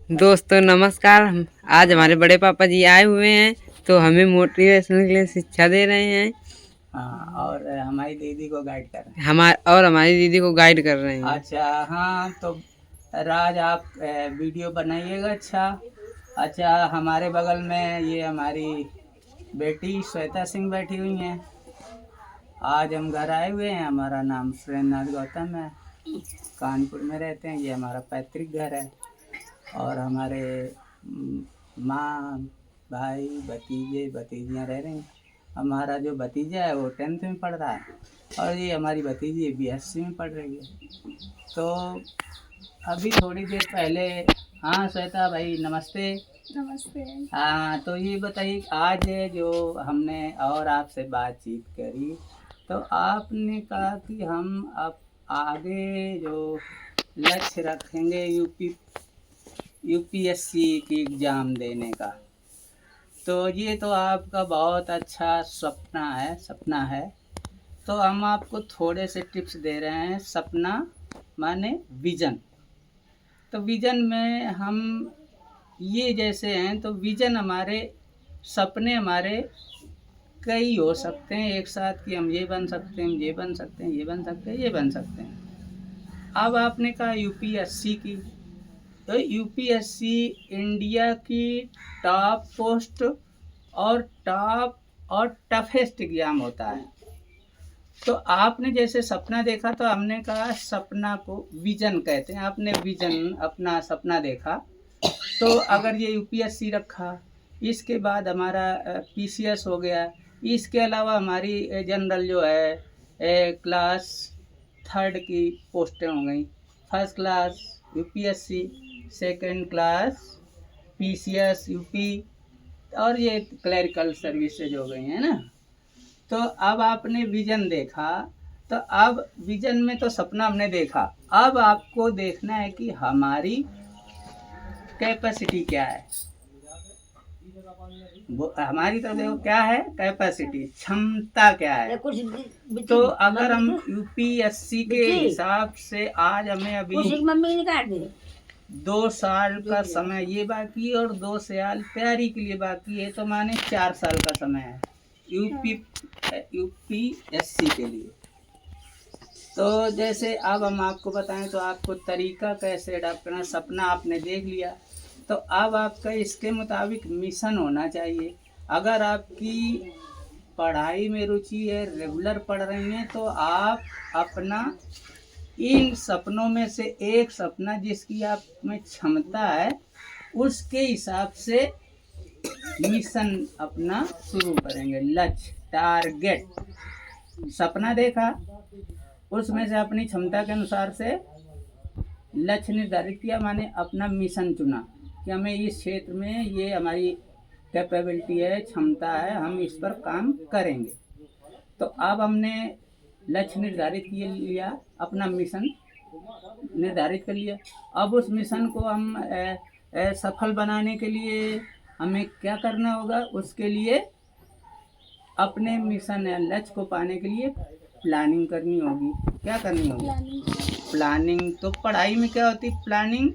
दोस्तों नमस्कार। आज हमारे बड़े पापा जी आए हुए हैं तो हमें मोटिवेशनल के लिए शिक्षा दे रहे हैं। हाँ, और हमारी दीदी को गाइड कर रहे हमारी दीदी को गाइड कर रहे हैं। हैं। अच्छा, हाँ तो राज आप वीडियो बनाइएगा। अच्छा, हमारे बगल में ये हमारी बेटी श्वेता सिंह बैठी हुई हैं। आज हम घर आए हुए हैं। हमारा नाम सुरेंद्रनाथ गौतम है, कानपुर में रहते हैं। ये हमारा पैतृक घर है और हमारे माँ, भाई, भतीजे भतीजियाँ रह रहे हैं। हमारा जो भतीजा है वो 10th में पढ़ रहा है और ये हमारी भतीजी BSc में पढ़ रही है। तो अभी थोड़ी देर पहले, हाँ श्वेता भाई नमस्ते। नमस्ते। हाँ, तो ये बताइए आज जो हमने और आपसे बातचीत करी तो आपने कहा कि हम अब आगे जो लक्ष्य रखेंगे UPSC की एग्ज़ाम देने का। तो ये तो आपका बहुत अच्छा सपना है। तो हम आपको थोड़े से टिप्स दे रहे हैं। सपना माने विज़न। तो विज़न में हम ये जैसे हैं, तो विज़न हमारे सपने हमारे कई हो सकते हैं एक साथ कि हम ये बन सकते हैं, ये बन सकते हैं, ये बन सकते हैं, ये बन सकते हैं। अब आपने कहा UPSC की, तो UPSC इंडिया की टॉप पोस्ट और टफेस्ट एग्जाम होता है। तो आपने जैसे सपना देखा तो हमने कहा सपना को विजन कहते हैं। आपने विजन अपना सपना देखा तो अगर ये UPSC रखा, इसके बाद हमारा PCS हो गया, इसके अलावा हमारी जनरल जो है क्लास 3rd की पोस्टें हो गई। First class UPSC, second class PCS UP और ये क्लरिकल सर्विसेज हो गई हैं ना। तो अब आपने विजन देखा, तो अब विजन में तो सपना हमने देखा। अब आपको देखना है कि हमारी कैपेसिटी क्या है। वो हमारी तरफ देखो क्या है, कैपेसिटी, क्षमता क्या है। तो अगर हम UPSC के हिसाब से आज हमें अभी 2 साल का समय ये बाकी है और 2 साल तैयारी के लिए बाकी है, तो माने 4 साल का समय है UPSC के लिए। तो जैसे अब हम आपको बताएं तो आपको तरीका कैसे अडॉप्ट करना। सपना आपने देख लिया, तो अब आपका इसके मुताबिक मिशन होना चाहिए। अगर आपकी पढ़ाई में रुचि है, रेगुलर पढ़ रही हैं, तो आप अपना इन सपनों में से एक सपना जिसकी आप में क्षमता है उसके हिसाब से मिशन अपना शुरू करेंगे। लक्ष्य, टारगेट, सपना देखा, उसमें से अपनी क्षमता के अनुसार से लक्ष्य निर्धारित किया, माने अपना मिशन चुना कि हमें इस क्षेत्र में ये हमारी कैपेबिलिटी है, क्षमता है, हम इस पर काम करेंगे। तो अब हमने लक्ष्य निर्धारित किए लिया, अपना मिशन निर्धारित कर लिया। अब उस मिशन को हम सफल बनाने के लिए हमें क्या करना होगा, उसके लिए अपने मिशन या लक्ष्य को पाने के लिए प्लानिंग करनी होगी। क्या करनी होगी? प्लानिंग। तो पढ़ाई में क्या होती है? प्लानिंग,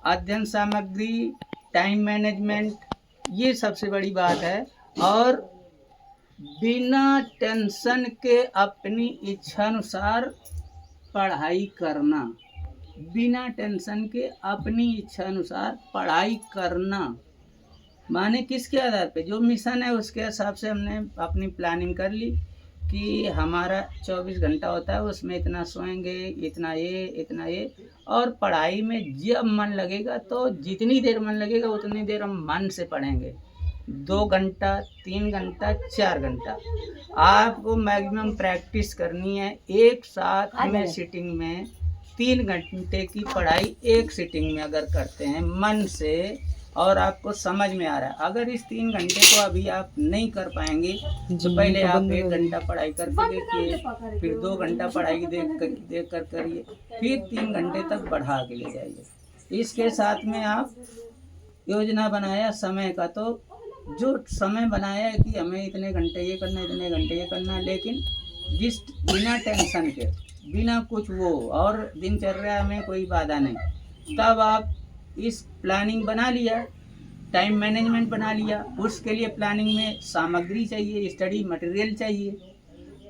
अध्ययन सामग्री, टाइम मैनेजमेंट, ये सबसे बड़ी बात है। और बिना टेंशन के अपनी इच्छानुसार पढ़ाई करना, बिना टेंशन के अपनी इच्छानुसार पढ़ाई करना, माने किसके आधार पे? जो मिशन है उसके हिसाब से हमने अपनी प्लानिंग कर ली कि हमारा 24 घंटा होता है, उसमें इतना सोएंगे, इतना ये। और पढ़ाई में जब मन लगेगा, तो जितनी देर मन लगेगा उतनी देर हम मन से पढ़ेंगे। 2 घंटा, 3 घंटा, 4 घंटा आपको मैक्सिमम प्रैक्टिस करनी है। एक साथ में सिटिंग में 3 घंटे की पढ़ाई एक सिटिंग में अगर करते हैं मन से और आपको समझ में आ रहा है, अगर इस 3 घंटे को अभी आप नहीं कर पाएंगे तो पहले आप 1 घंटा पढ़ाई करके देखिए, फिर 2 घंटा पढ़ाई देख कर करिए, फिर 3 घंटे तक बढ़ा के ले जाइए। इसके साथ में आप योजना बनाया समय का, तो जो समय बनाया है कि हमें इतने घंटे ये करना, इतने घंटे ये करना, लेकिन बिना टेंशन के, बिना कुछ वो और दिनचर्या में कोई बाधा नहीं, तब आप इस प्लानिंग बना लिया, टाइम मैनेजमेंट बना लिया, उसके लिए प्लानिंग में सामग्री चाहिए, स्टडी मटेरियल चाहिए।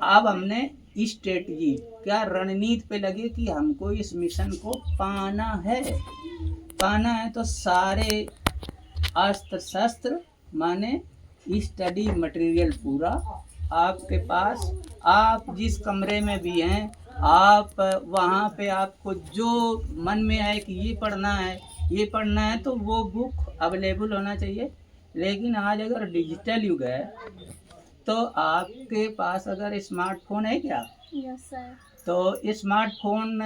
अब हमने स्ट्रेटजी क्या रणनीति पे लगे कि हमको इस मिशन को पाना है। तो सारे अस्त्र शस्त्र माने स्टडी मटेरियल पूरा आपके पास, आप जिस कमरे में भी हैं आप वहाँ पे आपको जो मन में आए कि ये पढ़ना है तो वो बुक अवेलेबल होना चाहिए। लेकिन आज अगर डिजिटल युग है तो आपके पास अगर स्मार्टफोन है क्या? Yes sir. तो स्मार्टफोन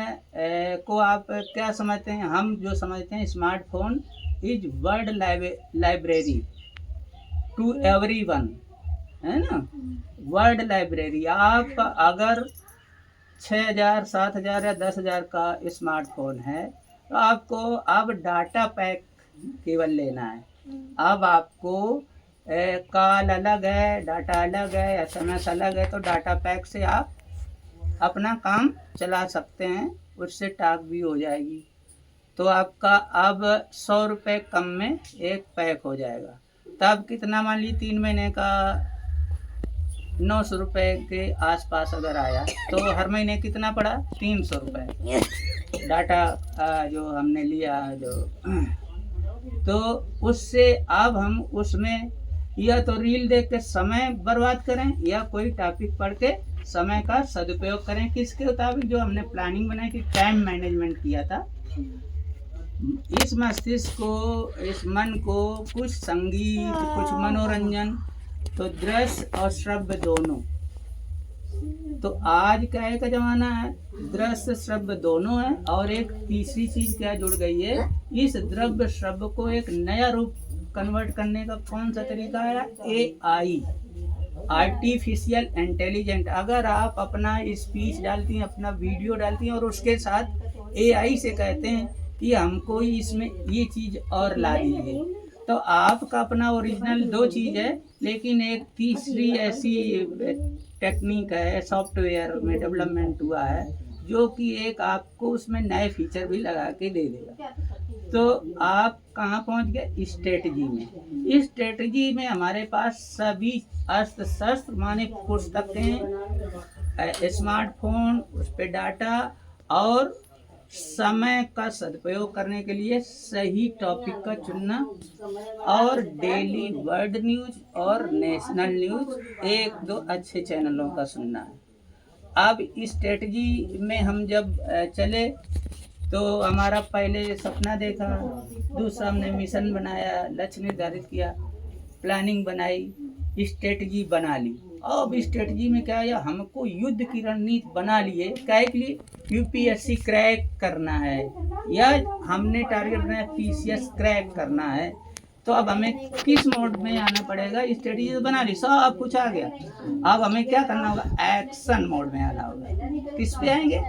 को आप क्या समझते हैं? हम जो समझते हैं smartphone is world library to everyone, है ना। World library. आप अगर 6,000 7,000 या 10,000 का स्मार्टफोन है तो आपको अब डाटा पैक केवल लेना है। अब आपको कॉल अलग है, डाटा अलग है, SMS अलग है, तो डाटा पैक से आप अपना काम चला सकते हैं, उससे टॉक भी हो जाएगी। तो आपका अब 100 रुपये कम में एक पैक हो जाएगा। तब कितना मान ली 3 महीने का 900 रुपये के आसपास अगर आया तो हर महीने कितना पड़ा? 300 रुपये डाटा जो हमने लिया जो। तो उससे अब हम उसमें या तो रील देख के समय बर्बाद करें या कोई टॉपिक पढ़ के समय का सदुपयोग करें। किसके मुताबिक? जो हमने प्लानिंग बनाई थी, टाइम मैनेजमेंट किया था। इस मस्तिष्क को, इस मन को कुछ संगीत, कुछ मनोरंजन, तो दृश्य और श्रव्य दोनों। तो आज क्या का जमाना है, दृश्य श्रव्य दोनों है। और एक तीसरी चीज क्या जुड़ गई है, इस द्रव्य श्रव्य को एक नया रूप कन्वर्ट करने का कौन सा तरीका है? AI, artificial intelligent. अगर आप अपना स्पीच डालती हैं, अपना वीडियो डालती हैं और उसके साथ AI से कहते हैं कि हमको इसमें ये चीज़ और ला दीजिए, तो आपका अपना ओरिजिनल 2 चीज़ है। लेकिन एक तीसरी ऐसी टेक्निक है, सॉफ्टवेयर में डेवलपमेंट हुआ है, जो कि एक आपको उसमें नए फीचर भी लगा के दे देगा। तो आप कहाँ पहुँच गए? स्ट्रेटजी में। इस स्ट्रेटजी में हमारे पास सभी अस्त्र शस्त्र माने पुस्तकें, स्मार्टफोन, उस पर डाटा और समय का सदुपयोग करने के लिए सही टॉपिक का चुनना और डेली वर्ल्ड न्यूज और नेशनल न्यूज 1-2 अच्छे चैनलों का सुनना है। अब इस स्ट्रेटजी में हम जब चले तो हमारा पहले सपना देखा, दूसरा हमने मिशन बनाया, लक्ष्य निर्धारित किया, प्लानिंग बनाई, स्ट्रेटजी बना ली। अब स्ट्रेटजी में क्या है, हमको युद्ध की रणनीति बना लिए। क्या के लिए? UPSC क्रैक करना है या हमने टारगेट बनाया PCS क्रैक करना है। तो अब हमें किस मोड में आना पड़ेगा? स्ट्रेटजी तो बना ली, सब कुछ आ गया। अब हमें क्या करना होगा? एक्शन मोड में आना होगा। किस पे आएंगे?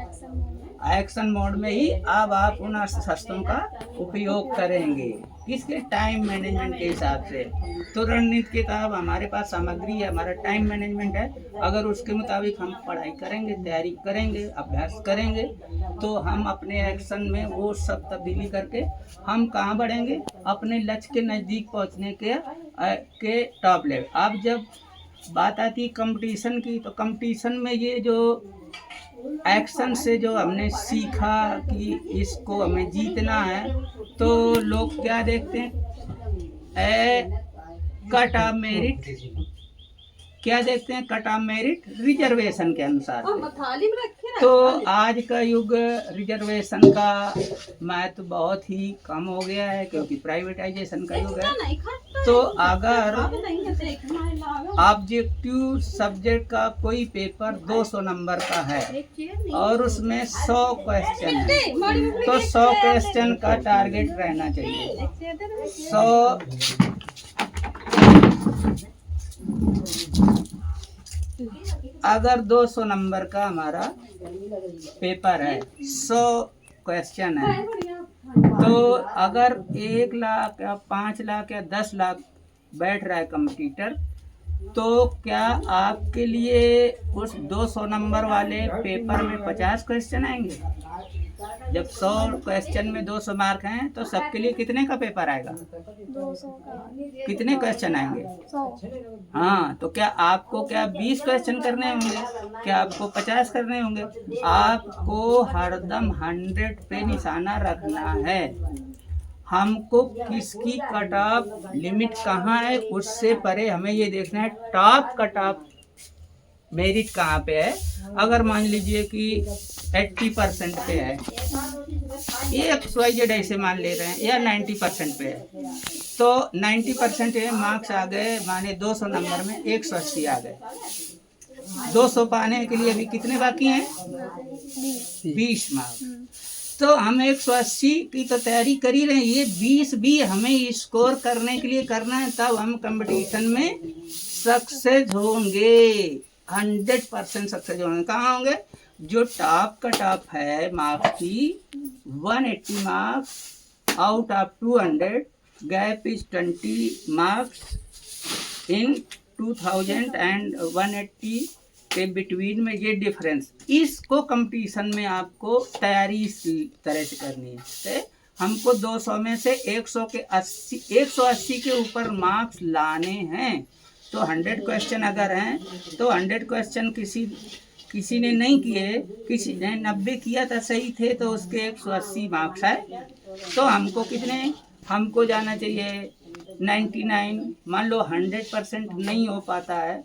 एक्शन मोड में ही अब आप उन अस्त्र शस्त्रों का उपयोग करेंगे। किसके? टाइम मैनेजमेंट के हिसाब से। तो रणनीति के तहत हमारे पास सामग्री है, हमारा टाइम मैनेजमेंट है। अगर उसके मुताबिक हम पढ़ाई करेंगे, तैयारी करेंगे, अभ्यास करेंगे, तो हम अपने एक्शन में वो सब तब्दीली करके हम कहाँ बढ़ेंगे? अपने लक्ष्य के नज़दीक पहुँचने के टॉप लेवल। अब जब बात आती है कंपटीशन की, तो कंपटीशन में ये जो एक्शन से जो हमने सीखा कि इसको हमें जीतना है, तो लोग क्या देखते हैं? Cut off merit. क्या देखते हैं? कट ऑफ मेरिट रिजर्वेशन के अनुसार से। तो आज का युग रिजर्वेशन का महत्व बहुत ही कम हो गया है, क्योंकि प्राइवेटाइजेशन का युग है। तो अगर ऑब्जेक्टिव सब्जेक्ट का कोई पेपर 200 नंबर का है और उसमें 100 क्वेश्चन है, तो 100 क्वेश्चन का टारगेट रहना चाहिए। 100 अगर 200 नंबर का हमारा पेपर है, 100 क्वेश्चन है, तो अगर 1 लाख या 5 लाख या 10 लाख बैठ रहा है कंपटीटर, तो क्या आपके लिए उस 200 नंबर वाले पेपर में 50 क्वेश्चन आएंगे? जब 100 क्वेश्चन में 200 मार्क हैं तो सबके लिए कितने का पेपर आएगा? 200 का। कितने क्वेश्चन आएंगे? 100। हाँ, तो क्या आपको क्या 20 क्वेश्चन करने होंगे? क्या आपको 50 करने होंगे? आपको हरदम 100 पे निशाना रखना है। हमको किसकी कट ऑफ लिमिट कहाँ है उससे परे हमें ये देखना है टॉप कट ऑफ मेरिट कहाँ पे है। अगर मान लीजिए कि 80% पे है, XYZ ऐसे मान ले रहे हैं, या 90% पे है, तो 90% मार्क्स आ गए, माने 200 नंबर में 180 आ गए। 200 पाने के लिए अभी कितने बाकी हैं? 20 मार्क्स। तो हम 180 की तो तैयारी कर ही रहे हैं, ये 20 भी हमें स्कोर करने के लिए करना है, तब हम कंपटीशन में सक्सेस होंगे। 100% सक्सेस होंगे। कहाँ होंगे? जो टॉप का टॉप है मार्क्स की 180 marks out of 200, gap is 20 marks in 2000 and 180 के बिटवीन में ये डिफरेंस, इसको कंपटीशन में आपको तैयारी इस तरह से करनी है। हमको 200 में से 180 के ऊपर मार्क्स लाने हैं। तो 100 क्वेश्चन अगर हैं तो 100 क्वेश्चन किसी ने नहीं किए, किसी ने 90 किया था, सही थे, तो उसके 180 मार्क्स आए। तो हमको कितने, हमको जाना चाहिए 99। मान लो 100% नहीं हो पाता है,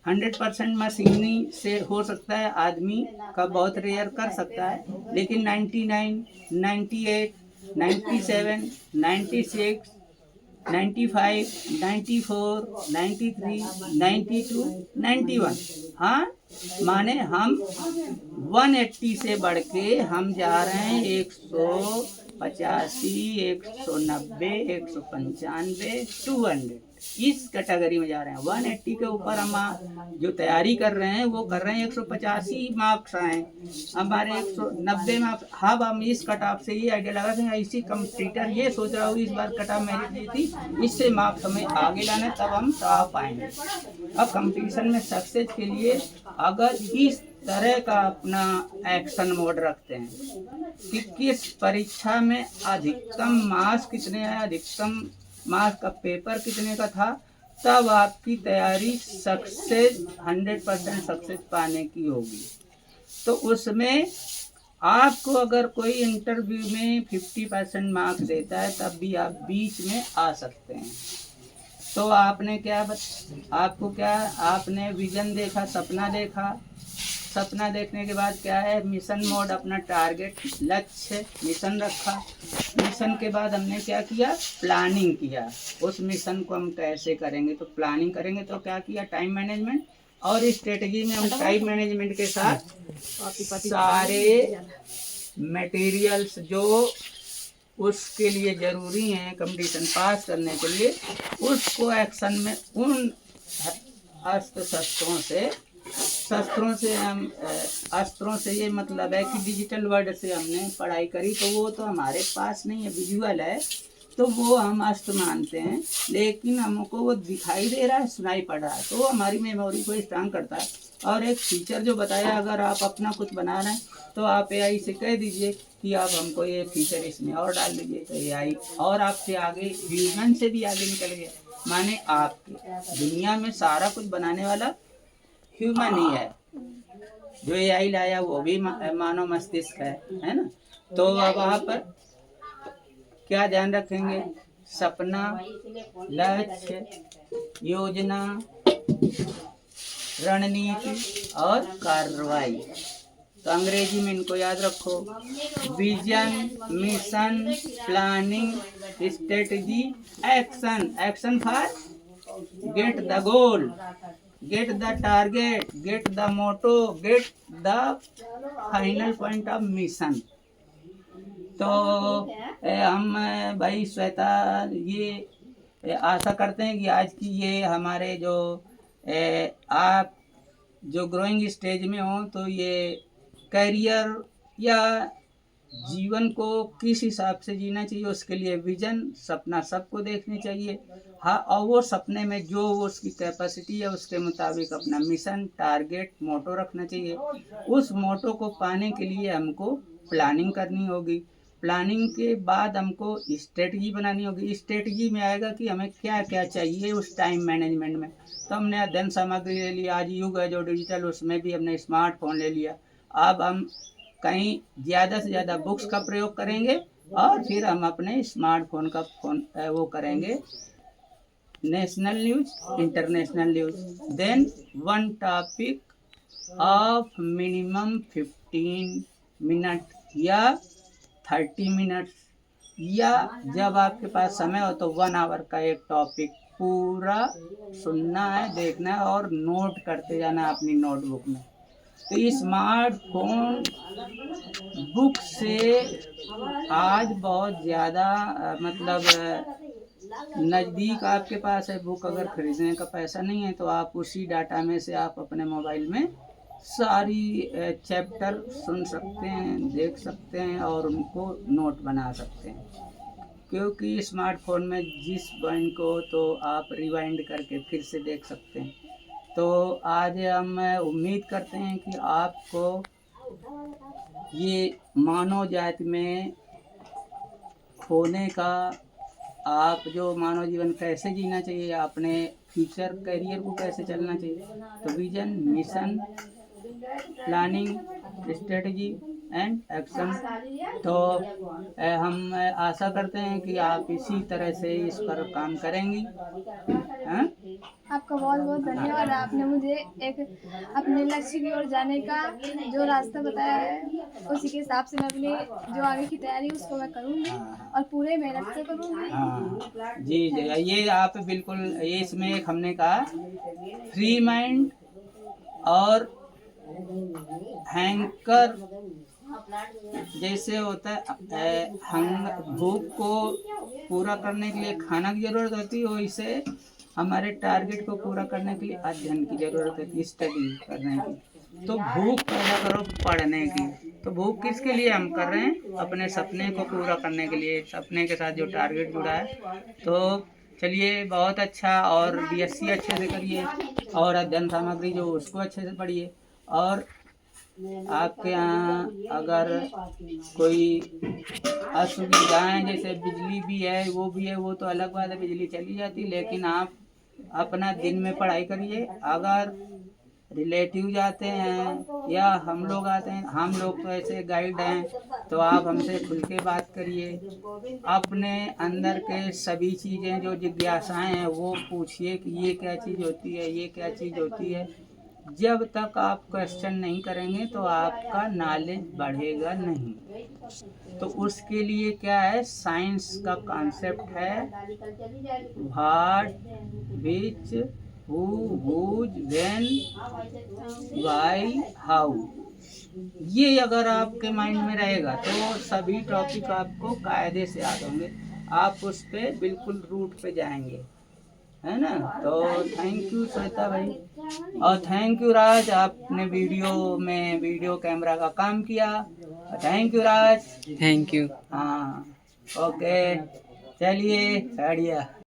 100% मशीनी से हो सकता है, आदमी का बहुत रेयर कर सकता है, लेकिन 99, 98, 97, 96, 95, 94, 93, 92, 91, हाँ, माने हम 180 से बढ़ के हम जा रहे हैं 185, 190, 195, 200, इस कैटेगरी में जा रहे हैं। 180 के ऊपर हम जो तैयारी कर रहे हैं वो कर रहे हैं 185 मार्क्स आए हमारे, 190 मार्क्स। हाँ, हम इस कट ऑफ से ये आइडिया लगा देंगे, इसी कंपटीटर ये सोच रहा हूँ इस बार कट ऑफ मेरिट दी थी, इससे मार्क्स हमें आगे लाना, तब हम टॉप आएंगे। अब कंपटीशन में सक्सेस के लिए अगर इस तरह का अपना एक्शन मोड रखते हैं कि किस परीक्षा में अधिकतम मार्क्स कितने आए, अधिकतम मार्क्स का पेपर कितने का था, तब आपकी तैयारी सक्सेस 100% सक्सेस पाने की होगी। तो उसमें आपको अगर कोई इंटरव्यू में 50% मार्क्स देता है तब भी आप बीच में आ सकते हैं। तो आपने आपको क्या, आपने विजन देखा, सपना देखा, सपना देखने के बाद क्या है, मिशन मोड, अपना टारगेट, लक्ष्य, मिशन रखा। मिशन के बाद हमने क्या किया, प्लानिंग किया, उस मिशन को हम कैसे करेंगे। तो प्लानिंग करेंगे तो क्या किया, टाइम मैनेजमेंट, और स्ट्रेटजी में हम टाइम मैनेजमेंट के साथ सारे मटेरियल्स जो उसके लिए ज़रूरी हैं कंपटीशन पास करने के लिए, उसको एक्शन में उन शस्त्रों से ये मतलब है कि डिजिटल वर्ड से हमने पढ़ाई करी, तो वो तो हमारे पास नहीं है, विजुअल है, तो वो हम अस्त्र मानते हैं, लेकिन हमको वो दिखाई दे रहा है, सुनाई पड़ रहा है, तो वो हमारी मेमोरी को स्ट्रांग करता है। और एक फीचर जो बताया, अगर आप अपना कुछ बना रहे हैं तो आप AI से कह दीजिए कि आप हमको ये फीचर इसमें और डाल दीजिए, तो AI और आपसे आगे, ह्यूमन से भी आगे निकल गया। माने आपके दुनिया में सारा कुछ बनाने वाला ह्यूमन ही है, जो AI लाया वो भी मानव मस्तिष्क है ना। तो अब वहाँ पर क्या ध्यान रखेंगे, सपना, लक्ष्य, योजना, रणनीति और कार्रवाई। तो अंग्रेजी में इनको याद रखो, vision, mission, planning, strategy, action. Action for get the goal, get the target, get the motto, get the final point of mission। तो हम भाई श्वेता ये आशा करते हैं कि आज की ये हमारे जो आप जो ग्रोइंग स्टेज में हो, तो ये करियर या जीवन को किस हिसाब से जीना चाहिए, उसके लिए विजन, सपना सबको देखने चाहिए। हाँ, और वो सपने में जो उसकी कैपेसिटी है उसके मुताबिक अपना मिशन, टारगेट, मोटो रखना चाहिए। उस मोटो को पाने के लिए हमको प्लानिंग करनी होगी। प्लानिंग के बाद हमको स्ट्रेटजी बनानी होगी। स्ट्रेटजी में आएगा कि हमें क्या क्या चाहिए उस टाइम मैनेजमेंट में। तो हमने अध्ययन सामग्री ले लिया, आज युग है जो डिजिटल, उसमें भी हमने स्मार्टफोन ले लिया। अब हम कहीं ज़्यादा से ज़्यादा बुक्स का प्रयोग करेंगे और फिर हम अपने स्मार्टफोन का वो करेंगे national news, international news. Then one topic of minimum 15 minute या 30 मिनट्स, या जब आपके पास समय हो तो 1 आवर का एक टॉपिक पूरा सुनना है, देखना है और नोट करते जाना है अपनी नोटबुक में। तो स्मार्टफोन बुक से आज बहुत ज़्यादा मतलब नज़दीक आपके पास है। बुक अगर खरीदने का पैसा नहीं है तो आप उसी डाटा में से आप अपने मोबाइल में सारी चैप्टर सुन सकते हैं, देख सकते हैं और उनको नोट बना सकते हैं। क्योंकि स्मार्टफोन में जिस पॉइंट को तो आप रिवाइंड करके फिर से देख सकते हैं। तो आज हम उम्मीद करते हैं कि आपको ये मानव जाति में खोने का, आप जो मानव जीवन कैसे जीना चाहिए, अपने फ्यूचर करियर को कैसे चलना चाहिए, तो vision, mission, planning, strategy and action. तो हम आशा करते हैं कि आप इसी तरह से इस पर काम करेंगी। हाँ? आपका बहुत बहुत धन्यवाद। आपने मुझे एक अपने लक्ष्य की ओर जाने का जो रास्ता बताया है, उसी के हिसाब से मैं अपनी जो आगे की तैयारी उसको मैं करूँगी और पूरे मेहनत से करूँगी। हाँ जी जी, ये आप बिल्कुल, ये इसमें एक हमने कहा फ्री माइंड और हैंकर जैसे होता है। भूख को पूरा करने के लिए खाना की ज़रूरत होती है, वैसे हमारे टारगेट को पूरा करने के लिए अध्ययन की ज़रूरत होती है, स्टडी करने की। तो भूख पैदा करो पढ़ने की। तो भूख किसके लिए हम कर रहे हैं? अपने सपने को पूरा करने के लिए, सपने के साथ जो टारगेट जुड़ा है। तो चलिए, बहुत अच्छा। और बीएससी अच्छे से करिए और अध्ययन सामग्री जो उसको अच्छे से पढ़िए। और आपके यहाँ अगर कोई असुविधाएं, जैसे बिजली भी है, वो भी है, वो तो अलग बात है, बिजली चली जाती, लेकिन आप अपना दिन में पढ़ाई करिए। अगर रिलेटिव जाते हैं या हम लोग आते हैं, हम लोग तो ऐसे गाइड हैं, तो आप हमसे खुल के बात करिए। अपने अंदर के सभी चीज़ें जो जिज्ञासाएं हैं वो पूछिए कि ये क्या चीज़ होती है, ये क्या चीज़ होती है। जब तक आप क्वेश्चन नहीं करेंगे तो आपका नॉलेज बढ़ेगा नहीं। तो उसके लिए क्या है, साइंस का कॉन्सेप्ट है what, which, who, whose, when, why, how. ये अगर आपके माइंड में रहेगा तो सभी टॉपिक आपको कायदे से याद होंगे, आप उस पर बिल्कुल रूट पे जाएंगे, है ना। तो थैंक यू श्वेता भाई, और थैंक यू राज, आपने वीडियो कैमरा का काम किया। Thank you Raj. Thank you. हाँ ओके, चलिए बढ़िया।